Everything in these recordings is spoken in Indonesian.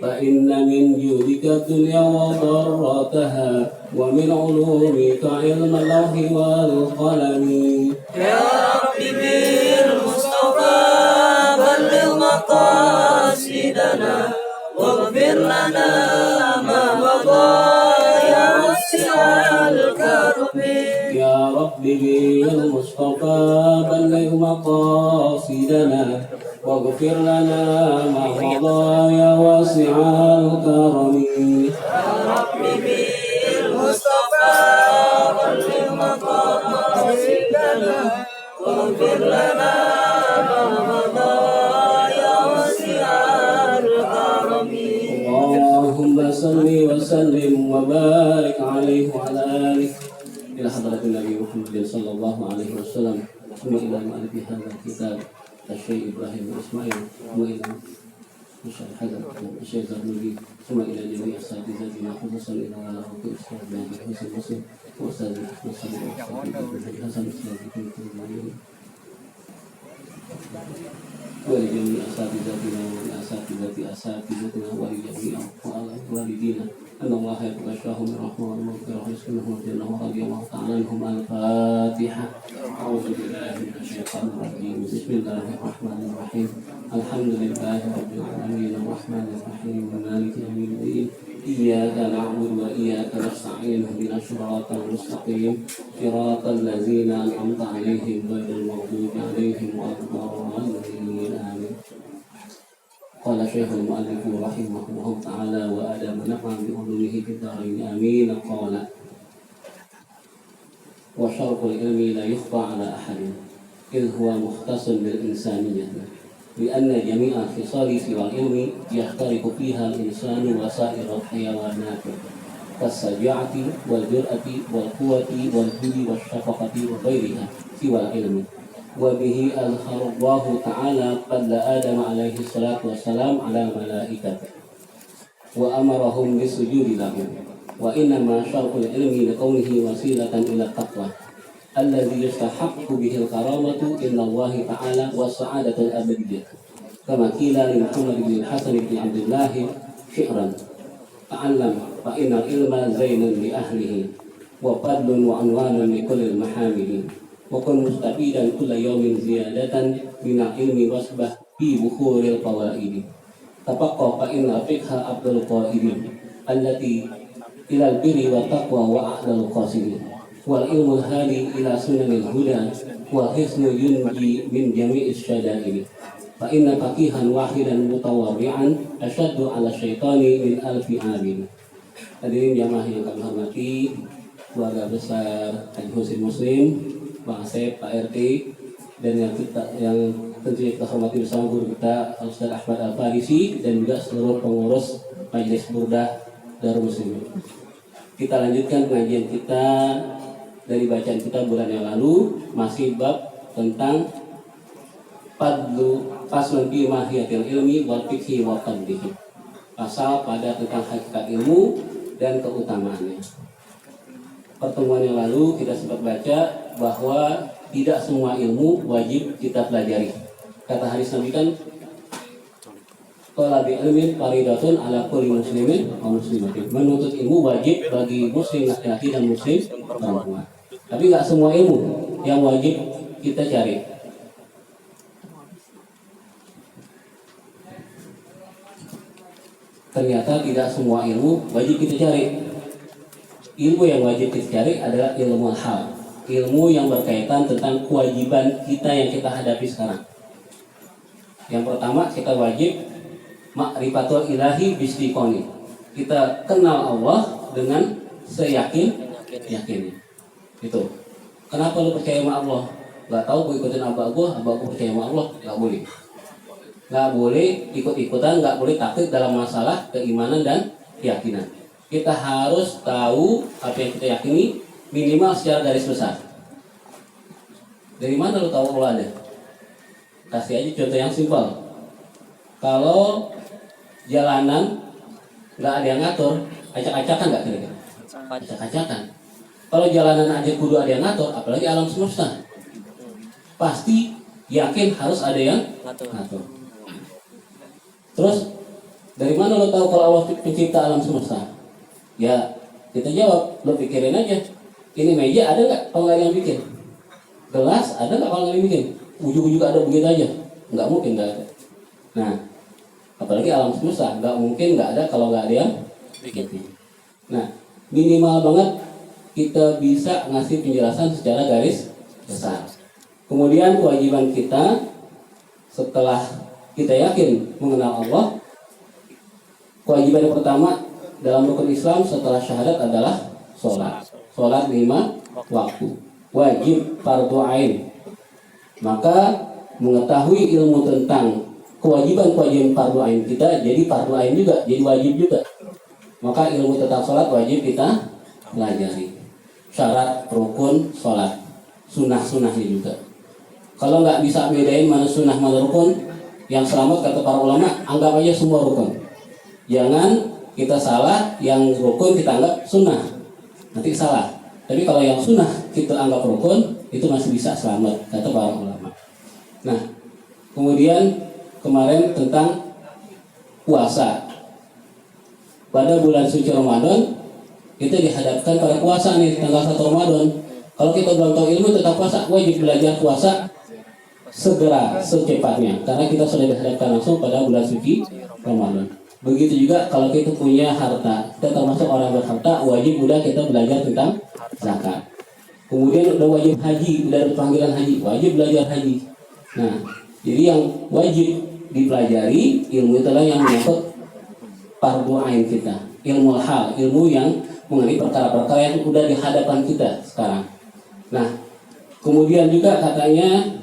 فإن من جودك الدنيا وضرتها ومن علومك علم اللوح والقلم. يا رب بالمصطفى بلغ مقاصدنا واغفر لنا ما مضى يا واسع الكرم. يا رب بالمصطفى بلغ مقاصدنا واغفر لنا ما مضى يا واسع الكرم. يا رب بالمصطفى بلغ مقاصدنا واغفر لنا ما مضى يا واسع الكرم. اللهم صل وسلم وبارك عليه وعلى آله إلى حضرة النبي محمد صلى الله عليه وسلم ثم إلى مؤلف هذا الكتاب الشيخ إبراهيم إسماعيل ثم إلى مشايخ هذا الشيخ زرنوبي ثم إلى جميع أساتذتنا خصوصا إلى أستاذ بن حسين مسلم وأستاذ أحمد صالح وأستاذ حسن الإسلام ولجميع أساتذتنا أساتذتنا ولجميع والدينا أن الله يتغشاهم برحمة والمغفرة ويسكنهم الجنة ورضي الله تعالى عنهم. الفاتحة. أعوذ بالله من الشيطان الرجيم. بسم الله الرحمن الرحيم. الحمد لله رب العالمين الرحمن الرحيم مالك يوم الدين. إياك نعبد وإياك نستعين اهدنا الصراط المستقيم صراط الذين أنعمت عليهم غير المغضوب عليهم ولا الضالين. آمين. قال شيخ المؤلف رحمه الله تعالى وآدم نفعا بعلومه في الدارين آمين. قال وشرط العلم لا يخفى على أحد إذ هو مختص بالإنسانية لأن جميع خصال سوى العلم يشترك فيها الإنسان وسائر الحيوانات كالشجاعة والجرأة والقوة والجود والشفقة وغيرها سوى العلم. وبه أظهر الله تعالى قبل آدم عليه الصلاة والسلام على الملائكة وأمرهم بالسجود له. وإنما شرط العلم لكونه وسيلة إلى التقوى الذي يستحق به الكرامة إلى الله تعالى والسعادة الأبدية. كما قيل لمحمد بن الحسن بن عبد الله شعرا تعلم فإن العلم زين لأهله وفضل وعنوان لكل المحامد وكن مستفيدا كل يوم زيادة من العلم واصبح في بخور الفوائد. تفقه فإن الفقه أفضل القائدين التي إلى البر والتقوى وأعلى القاصدين والعلم الهادي إلى سنن الهدى والحسن ينجي من جميع الشدائد. فإن فقيها واحدا متورعا أشد على الشيطان من 1000 عابد. Hadirin jamaah yang kami hormati, keluarga besar Haji Husin Muslim, Bang Asep, Pak RT, dan yang tentunya kita hormati bersama guru kita Ustaz Ahmad Al-Farisi dan juga seluruh pengurus Majelis Burdah Darul Muslimin. Kita lanjutkan pengajian kita dari bacaan kita bulan yang lalu, masih bab tentang faslun fi mahiyatil ilmi wal fiqhi wa qadrihi. Pasal pada tentang hakikat ilmu dan keutamaannya. Pertemuan yang lalu kita sempat baca bahwa tidak semua ilmu wajib kita pelajari. Kata hadis Nabi kan, Thalabul ilmi faridatun ala kulli muslimin wa muslimatin. Menuntut ilmu wajib bagi muslim laki-laki dan muslim perempuan. Tapi nggak semua ilmu yang wajib kita cari. Ternyata tidak semua ilmu wajib kita cari. Ilmu yang wajib kita cari adalah ilmu hal, ilmu yang berkaitan tentang kewajiban kita yang kita hadapi sekarang. Yang pertama, kita wajib ma'rifatul ilahi bistiqoni. Kita kenal Allah dengan seyakin-yakinnya. Itu. Kenapa lu percaya sama Allah? Gak tahu, gue ikutin abah gue percaya sama Allah. Gak boleh. Gak boleh ikut-ikutan, gak boleh takut dalam masalah keimanan dan keyakinan. Kita harus tahu apa yang kita yakini minimal secara garis besar. Dari mana lu tahu Allah ada? Kasih aja contoh yang simpel. Kalau jalanan nggak ada yang ngatur, acak-acakan nggak kira-kira? Acak-acakan. Kalau jalanan aja kudu ada yang ngatur, apalagi alam semesta. Pasti yakin harus ada yang ngatur. Terus Dari mana lo tahu kalau Allah pencipta alam semesta? Ya, kita jawab, lo pikirin aja. Ini meja ada nggak kalau nggak ada yang bikin? Gelas ada nggak kalau nggak ada yang bikin? Ujung-ujung ada begitu aja? Nggak mungkin, nggak ada. Nah, apalagi alam semesta, nggak mungkin nggak ada kalau nggak ada yang bikin. Nah, minimal banget kita bisa ngasih penjelasan secara garis besar. Kemudian kewajiban kita setelah kita yakin mengenal Allah, kewajiban yang pertama dalam rukun Islam setelah syahadat adalah sholat. Sholat 5 waktu, wajib fardu ain. Maka mengetahui ilmu tentang kewajiban fardu ain kita jadi fardu ain juga, jadi wajib juga. Maka ilmu tentang sholat wajib kita pelajari. Syarat rukun sholat, sunnah-sunnahnya juga. Kalau nggak bisa bedain mana sunnah mana rukun, yang selamat kata para ulama, anggap aja semua rukun. Jangan kita salah, yang rukun kita anggap sunnah, nanti salah. Tapi kalau yang sunnah kita anggap rukun, itu masih bisa selamat kata para ulama. Nah, kemudian kemarin tentang puasa. Pada bulan suci Ramadan kita dihadapkan pada puasa nih, tanggal 1 Ramadan. Kalau kita belum tahu ilmu tentang puasa, wajib belajar puasa segera, secepatnya, karena kita sudah dihadapkan langsung pada bulan suci Ramadan. Begitu juga kalau kita punya harta, kita termasuk orang berharta, wajib udah kita belajar tentang zakat. Kemudian udah wajib haji, udah ada panggilan haji, wajib belajar haji. Nah, jadi yang wajib dipelajari ilmu itulah yang menyangkut fardu ain kita, ilmu hal, ilmu yang mengenai perkara-perkara yang udah di hadapan kita sekarang. Nah, kemudian juga katanya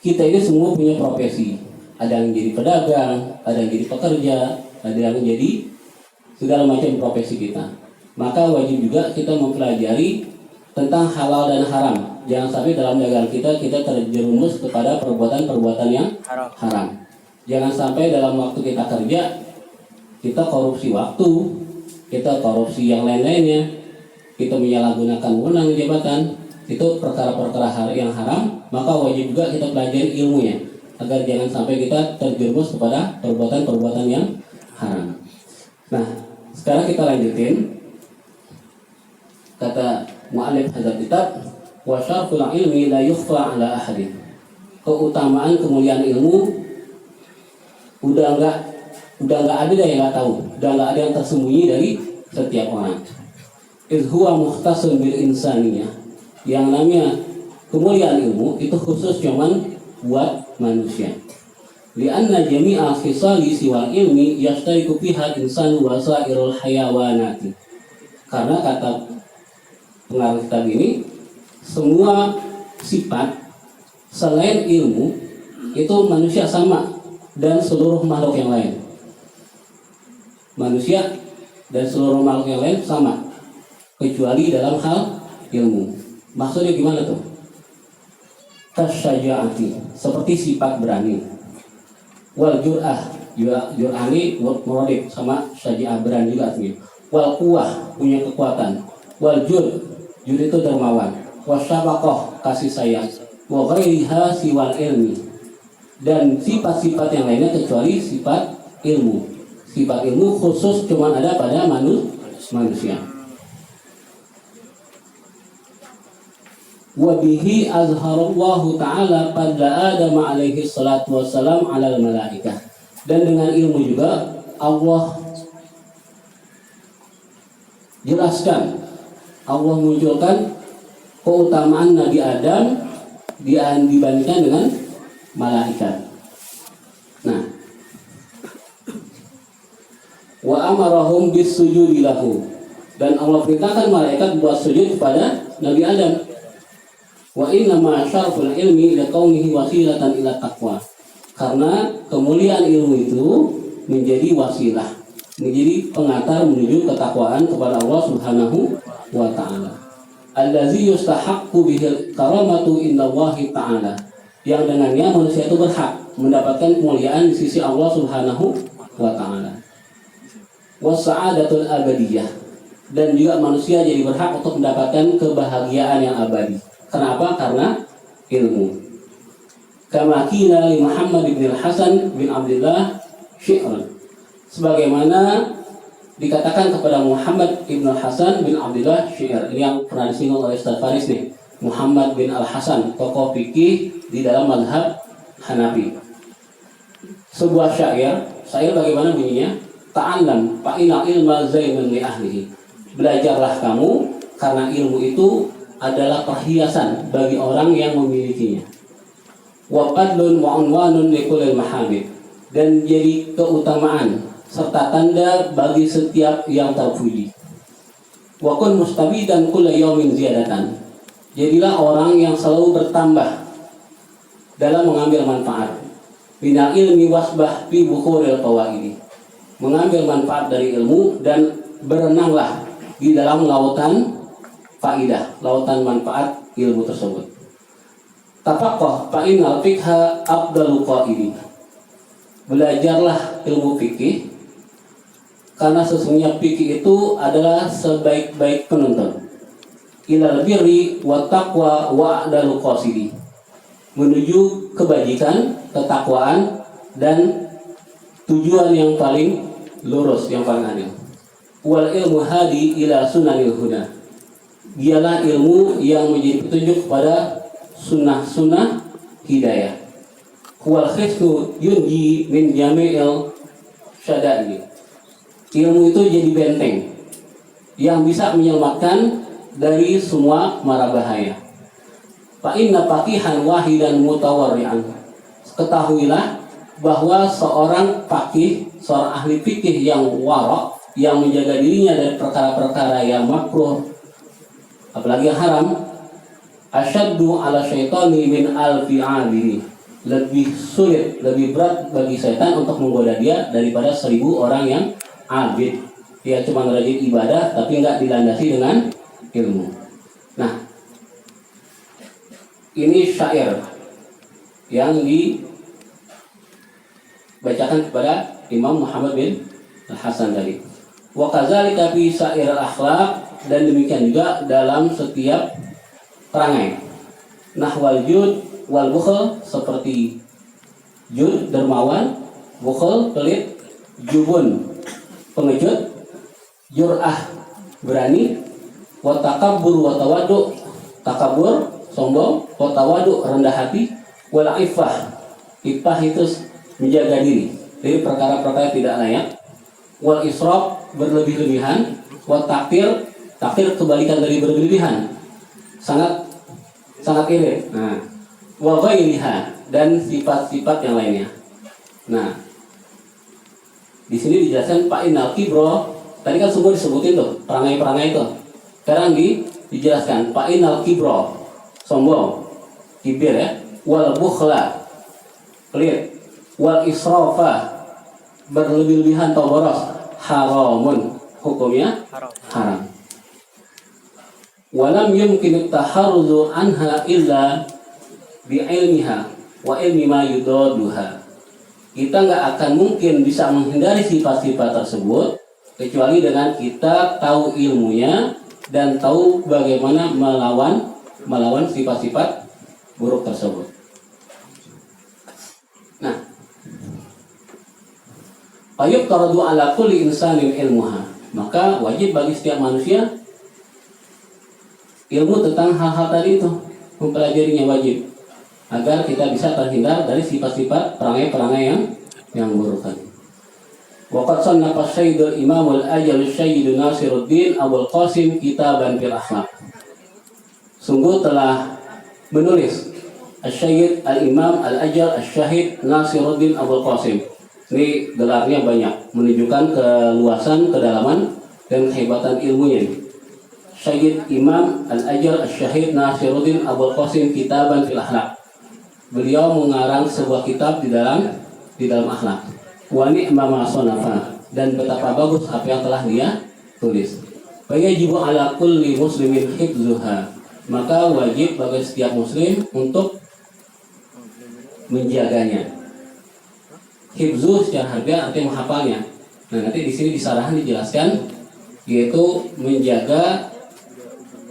kita ini semua punya profesi. Ada yang jadi pedagang, ada yang jadi pekerja, ada yang jadi segala macam profesi kita. Maka wajib juga kita mempelajari tentang halal dan haram. Jangan sampai dalam dagangan kita terjerumus kepada perbuatan-perbuatan yang haram. Jangan sampai dalam waktu kita kerja kita korupsi waktu, kita korupsi yang lain-lainnya, kita menyalahgunakan wewenang jabatan, itu perkara-perkara yang haram. Maka wajib juga kita pelajari ilmunya, agar jangan sampai kita terjerumus kepada perbuatan-perbuatan yang haram. Nah, sekarang kita lanjutin. Kata mu'allif hadzal kitab, wa syarful ilmi la yukhfa 'ala ahadin. Keutamaan kemuliaan ilmu udah nggak ada yang nggak tahu, udah nggak ada yang tersembunyi dari setiap orang. Idh huwa mukhtasun bil insaniyah. Yang namanya kemuliaan ilmu itu khusus cuman buat manusia. Lianna jami'a khisali siwal ilmi yashtariku fiha insanu wa sa'irul hayawanati. Karena kata pengarang kitab ini, semua sifat selain ilmu itu manusia sama dan seluruh makhluk yang lain. Manusia dan seluruh makhluk yang lain sama, kecuali dalam hal ilmu. Maksudnya gimana tuh? Tasyaja'ati, seperti sifat berani. Wal jur'ah, jur'ani muradif sama syaja'ah, berani juga artinya. Wal quwwah, punya kekuatan. Wal jud itu dermawan. Wasyafaqah, kasih sayang. Wa ghairiha siwal ilmi, dan sifat-sifat yang lainnya kecuali sifat ilmu. Sifat ilmu khusus cuma ada pada manusia. Wa bihi azharallahu ta'ala pada Adam alaihi salatu wassalam alal malaikah. Dan dengan ilmu juga Allah jelaskan, Allah munculkan keutamaan Nabi Adam dibandingkan dengan malaikat. Nah, wa amarahum bisujudi lahu, dan Allah perintahkan malaikat buat sujud kepada Nabi Adam. Wa inna ma syarful ilmi ila kaunihi wasilatan ila taqwa, karena kemuliaan ilmu itu menjadi wasilah, menjadi pengantar menuju ketakwaan kepada Allah Subhanahu wa ta'ala. Allazi yustahaqqu bihil karamatu indallahi ta'ala, yang dengannya manusia itu berhak mendapatkan kemuliaan di sisi Allah Subhanahu wa ta'ala. Wasa'adatul abadiyah, dan juga manusia jadi berhak untuk mendapatkan kebahagiaan yang abadi. Kenapa? Karena ilmu. Kama qila li Muhammad bin Hasan bin Abdullah syi'ran, sebagaimana dikatakan kepada Muhammad ibn Hasan bin Abdullah Syair. Ini yang pernah disinggung oleh Ustaz Faris nih, Muhammad bin Al-Hasan, tokoh fikih di dalam mazhab Hanafi. Sebuah syair bagaimana bunyinya? Ta'allam fa inna ilma zainun li ahlihi. Belajarlah kamu karena ilmu itu adalah perhiasan bagi orang yang memilikinya. Wa qadlun wa unwanun li kulli mahamid. Dan jadi keutamaan serta tanda bagi setiap yang terpuji. Wa kun mustabidan kulla yaumin ziyadatan. Jadilah orang yang selalu bertambah dalam mengambil manfaat. Minal ilmi wasbah fi bukhuril qawaidi. Mengambil manfaat dari ilmu dan berenanglah di dalam lautan faidah, lautan manfaat ilmu tersebut. Tafaqah fa innal fiqha afdalu qaidi. Belajarlah ilmu fikih karena sesungguhnya fikih itu adalah sebaik-baik penuntun. Ilal birri wa taqwa wa adalu qasidi. Menuju kebajikan, ketakwaan, dan tujuan yang paling lurus, yang paling adil. Wal ilmu hadi ila sunanil huda. Dialah ilmu yang menjadi petunjuk pada sunnah-sunnah hidayah. Wal khiftu yunji min jami'il syada'i. Ilmu itu jadi benteng yang bisa menyelamatkan dari semua mara bahaya. Fa inna faqihan wahidan mutawarri'an. Ketahuilah bahwa seorang faqih, seorang ahli fikih yang wara', yang menjaga dirinya dari perkara-perkara yang makruh apalagi yang haram, asyaddu ala syaitani min alfi 'abidi. Lebih sulit, lebih berat bagi setan untuk menggoda dia daripada 1000 orang yang abid. Dia cuma rajin ibadah tapi nggak dilandasi dengan ilmu. Nah, ini syair yang dibacakan kepada Imam Muhammad bin Al-Hasan tadi. Wa kadzalika fi syair al-akhlaq, dan demikian juga dalam setiap perangai. Nahwal jud wal bukhl, seperti jud dermawan, bukhl pelit, jubun pengecut, jur'ah berani, wa takabbur wa tawadu, takabur sombong, wa tawadu rendah hati, wal iffah, iffah itu menjaga diri dari perkara-perkara tidak layak, wal israf berlebih-lebihan, wa takfir kebalikan dari berlebihan, sangat irit. Nah, wa ghairiha, dan sifat-sifat yang lainnya. Nah, di sini dijelaskan Pak Inal Kibro. Tadi kan semua disebutin tuh perangai-perangai itu. Sekarang dijelaskan Pak Inal Kibro, sombong, kibir ya. Wal bukhla, pelit. Wal israfa, berlebih-lebihan atau boros, haramun, hukumnya haram. Walam yumkinu taharruzu anha illa bi'ilmiha wa ilmi ma yudaduha. Kita nggak akan mungkin bisa menghindari sifat-sifat tersebut kecuali dengan kita tahu ilmunya dan tahu bagaimana melawan sifat-sifat buruk tersebut. Nah, ayub taradu ala kulli insanin ilmuha. Maka wajib bagi setiap manusia ilmu tentang hal-hal tadi itu, mempelajarinya wajib, agar kita bisa terhindar dari sifat-sifat perangai-perangai yang buruk tadi. Waqad sannafa Sayyidul Imamul Ajal Sayyid Nasiruddin Abul Qasim kitaban fil akhlaq. Sungguh telah menulis Sayyid Al-Imam Al-Ajal Syahid Nasiruddin Abul Qasim. Ini gelarnya banyak, menunjukkan keluasan, kedalaman, dan kehebatan ilmunya. Sayyid Imam Al-Ajal Syahid Nasiruddin Abul Qasim kitaban fil akhlaq. Beliau mengarang sebuah kitab di dalam akhlak. Wa ni'ma ma sanafa, dan betapa bagus apa yang telah dia tulis. Wa yajibu ala kulli muslimin hifzuha, maka wajib bagi setiap muslim untuk menjaganya. Hifzu secara harga artinya menghafalnya. Nah, nanti di sini di sarahan dijelaskan, yaitu menjaga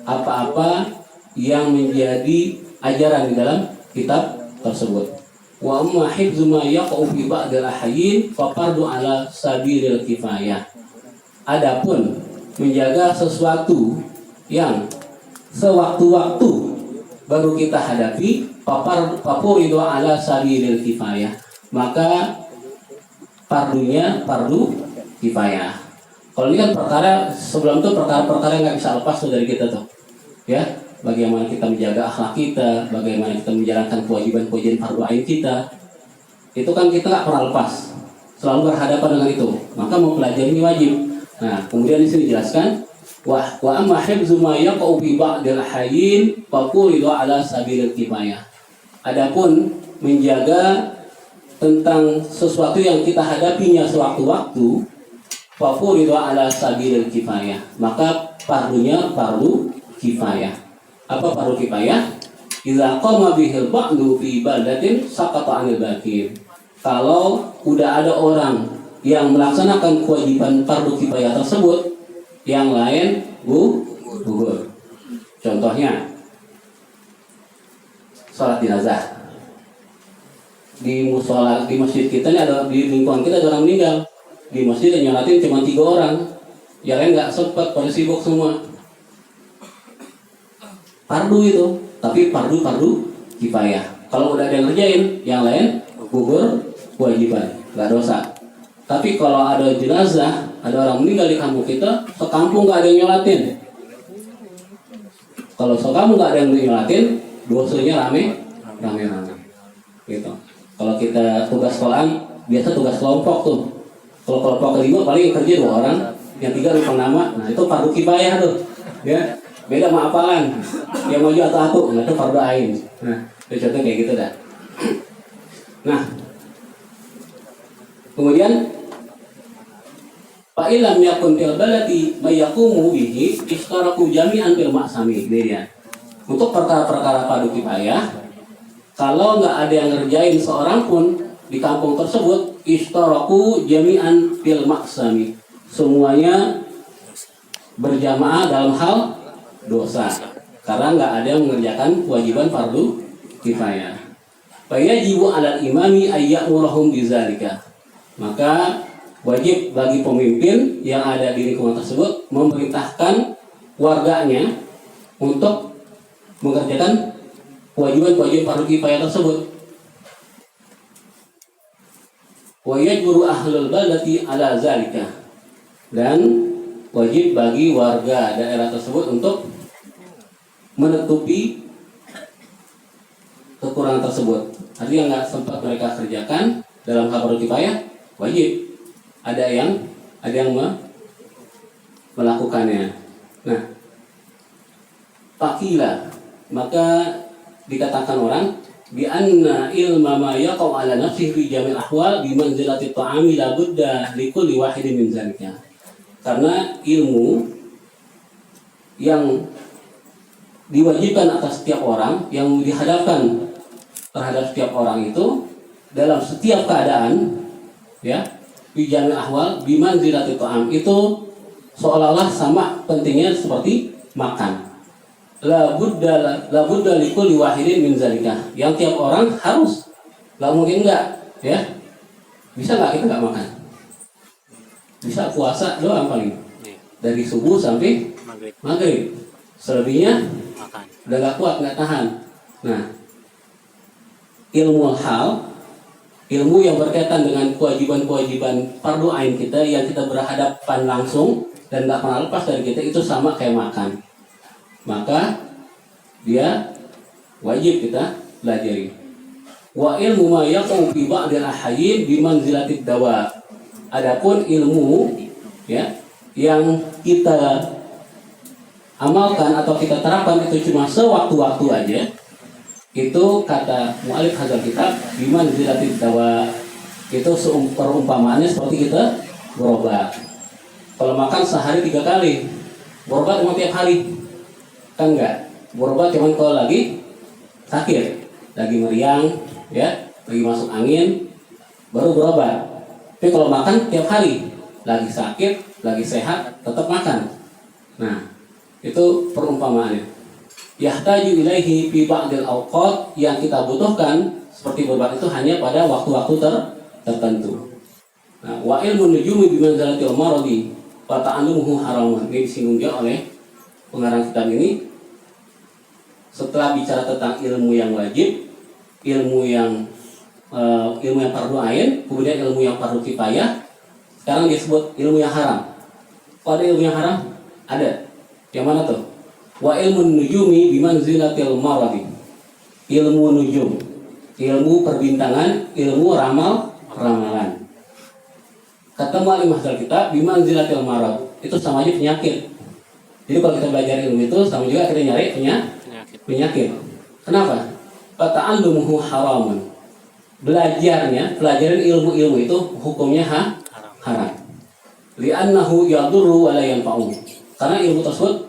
apa-apa yang menjadi ajaran di dalam kitab tersebut. Wa amma hifdzu ma yaqa'u fi ba'dil ahyin fa fardu ala sabilil kifayah. Adapun menjaga sesuatu yang sewaktu-waktu baru kita hadapi, fafuridu ala sabilil kifayah, maka fardunya fardu kifayah. Kalau ini kan perkara sebelum itu perkara-perkara yang nggak bisa lepas tuh dari kita tuh, ya. Bagaimana kita menjaga akhlak kita, bagaimana kita menjalankan kewajiban-kewajiban fardu ain kita, itu kan kita nggak pernah lepas, selalu berhadapan dengan itu. Maka mempelajari ini wajib. Nah, kemudian di sini dijelaskan wa amma hifdzu ma yaqa'u fi ba'dil hayyin faqulu ala sabilil kifayah. Adapun menjaga tentang sesuatu yang kita hadapinya sewaktu-waktu, faqulu ala sabilil kifayah, maka fardunya fardu kifayah. Apa fardu kifayah? Idza qama bihil ba'du fi baldatin saqata 'anil baqin. Kalau udah ada orang yang melaksanakan kewajiban fardu kifayah tersebut, yang lain gugur. Contohnya sholat jenazah. Di musola, di masjid kita ini ada, di lingkungan kita ada orang meninggal. Di masjid yang nyolatin cuma 3 orang. Yang lain nggak sempat, pada sibuk semua. Fardu itu, tapi fardu kifayah. Kalau udah ada yang ngerjain, yang lain gugur kewajiban, nggak dosa. Tapi kalau ada jenazah, ada orang meninggal di kampung kita, sekampung nggak ada yang nyolatin. Kalau sekampung nggak ada yang nyolatin, dosanya rame. Gitu. Kalau kita tugas sekolahan, biasa tugas kelompok tuh. Kalau kelompok kelima paling kerja 2 orang, yang 3 lupa nama. Nah itu fardu kifayah tuh, ya. Beda sama hafalan, yang maju atau aku, nah itu fardu ain. Nah, itu contoh kayak gitu dah. Nah, kemudian fa illam yakun fil baladi may yaqumu bihi istaraku jami'an fil ma'sami. Dia. Untuk perkara-perkara fardu kifayah, kalau nggak ada yang ngerjain seorang pun di kampung tersebut, istaraku jami'an fil ma'sami. Semuanya berjamaah dalam hal dosa, karena nggak ada yang mengerjakan kewajiban fardu kifayah. Fayajibu 'alal imami ayya'murahum bizalika. Maka wajib bagi pemimpin yang ada di lingkungan tersebut memerintahkan warganya untuk mengerjakan kewajiban-kewajiban fardu kifayah tersebut. Wa yajburu ahlul baldati 'ala zalika. Dan wajib bagi warga daerah tersebut untuk menutupi kekurangan tersebut. Artinya nggak sempat mereka kerjakan dalam hal fardu kifayah, wajib ada yang melakukannya. Nah, fakila, maka dikatakan orang bi anna ilma ma yaqau ala nafsihi fi jamil ahwal bi manzilati ta'ami la budda li kulli wahidin min zalika. Karena ilmu yang diwajibkan atas setiap orang, yang dihadapkan terhadap setiap orang itu dalam setiap keadaan, ya, bijamil ahwal bimanzilati ta'am, itu seolah-olah sama pentingnya seperti makan. La budda likulli wahidin min zalika. Yang tiap orang harus, nggak mungkin enggak, ya. Bisa nggak kita nggak makan? Bisa puasa doang paling, dari subuh sampai maghrib. Selebihnya udah nggak kuat, nggak tahan. Nah, ilmu hal, ilmu yang berkaitan dengan kewajiban-kewajiban fardu ain kita yang kita berhadapan langsung dan nggak pernah lepas dari kita, itu sama kayak makan. Maka dia wajib kita pelajari. Wa ilmu ma yaqau fi ba'dil ahyin bi manzilatid dawa. Adapun ilmu, ya, yang kita amalkan atau kita terapkan itu cuma sewaktu-waktu aja. Itu kata mu'alif hadzal kitab bi manzilatid dawa. Itu perumpamaannya seperti kita berobat. Kalau makan sehari 3 kali, berobat cuma tiap hari. Kan enggak, berobat cuma kalau lagi sakit, lagi meriang, ya, lagi masuk angin, baru berobat. Tapi kalau makan tiap hari, lagi sakit, lagi sehat, tetap makan. Nah, itu perumpamaannya. Yahtaju ilaihi fi ba'dil awqat, yang kita butuhkan seperti berbat itu hanya pada waktu-waktu tertentu. Nah, wa ilmu nujumi bimanzalatil maradi wa ta'allumuhu haramun. Ini disinggung juga oleh pengarang kitab ini. Setelah bicara tentang ilmu yang wajib, ilmu yang fardu ain, kemudian ilmu yang fardu kifayah, sekarang disebut ilmu yang haram. Kok ada ilmu yang haram? Ada. Yang mana tuh? Wa ilmu nujumi bimanzilatil maradi. Ilmu nujum, ilmu perbintangan, ilmu ramalan. Kata mu'allim mahasiswa kita, bimanzilatil marad, itu sama aja penyakit. Jadi kalau kita belajar ilmu itu sama juga kita nyari penyakit. Kenapa? Fata'allumuhu haramun. Pelajaran ilmu-ilmu itu hukumnya haram. Li'annahu yadurru wa la yanfa'u. Karena ilmu tersebut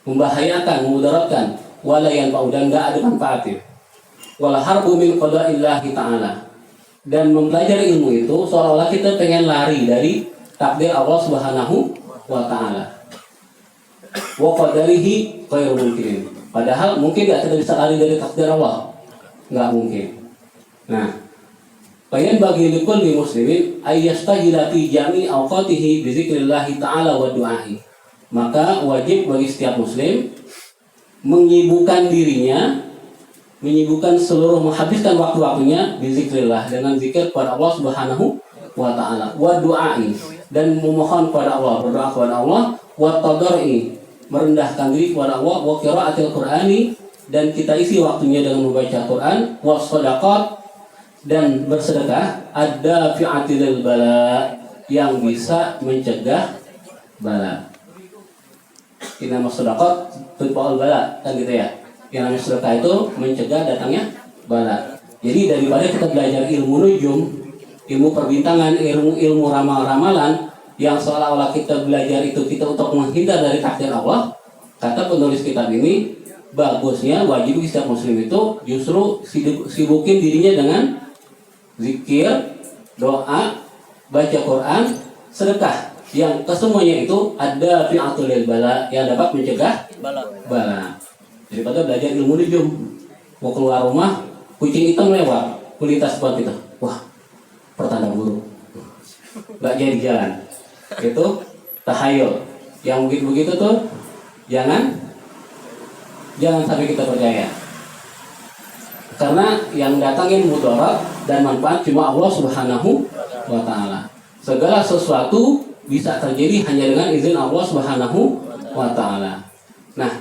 membahayakan, memudaratkan, wa la yanfa'u, dan enggak ada manfaatnya. Wal harbu min qada'illahi ta'ala. Dan mempelajari ilmu itu seolah-olah kita pengen lari dari takdir Allah Subhanahu wa ta'ala. Wa qadarihi ghairu mungkin. Padahal mungkin kita bisa lari dari takdir Allah. Enggak mungkin. Nah, bayan bagi likulli muslimin ayyastahila fi jami' awqatihi bi dzikrillah ta'ala wa du'ahi. Maka wajib bagi setiap muslim menyibukkan dirinya, menyibukkan seluruh, menghabiskan waktu-waktunya bizikrillah, dengan zikir kepada Allah Subhanahu wa ta'ala, wa du'ai, dan memohon kepada Allah, berdoa kepada Allah, wa tadar'i, merendahkan diri kepada Allah, wa qiraatil qur'ani, dan kita isi waktunya dengan membaca Quran, wa shadaqat, dan bersedekah, ada fi'atil bala, yang bisa mencegah bala. Inama shadaqat tudfa'ul bala, kan gitu ya. Yang namanya sedekah itu mencegah datangnya bala. Jadi daripada kita belajar ilmu nujum, ilmu perbintangan, ilmu ramalan yang seolah-olah kita belajar itu kita untuk menghindar dari takdir Allah, kata penulis kitab ini, bagusnya wajib setiap muslim itu justru sibukin dirinya dengan zikir, doa, baca Quran, sedekah, yang kesemuanya itu ada fi'atul bala, yang dapat mencegah bala. Daripada belajar ilmu nujum, mau keluar rumah, kucing hitam lewat, kualitas buat kita, wah, pertanda buruk, nggak jadi jalan. Itu tahayul. Yang begitu-begitu tuh jangan sampai kita percaya. Karena yang datangin mudarat dan manfaat cuma Allah Subhanahu wa ta'ala. Segala sesuatu bisa terjadi hanya dengan izin Allah Subhanahu wa ta'ala. Nah,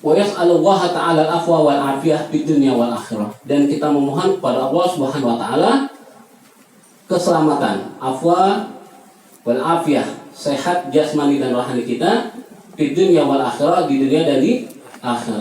wa yas'alullaha ta'ala al-afwa wal afiyah fid dunya wal akhirah, dan kita memohon kepada Allah Subhanahu wa ta'ala keselamatan, afwa wal afiyah, sehat jasmani dan rohani kita, fid dunya wal akhirah, di dunia dan di akhirat.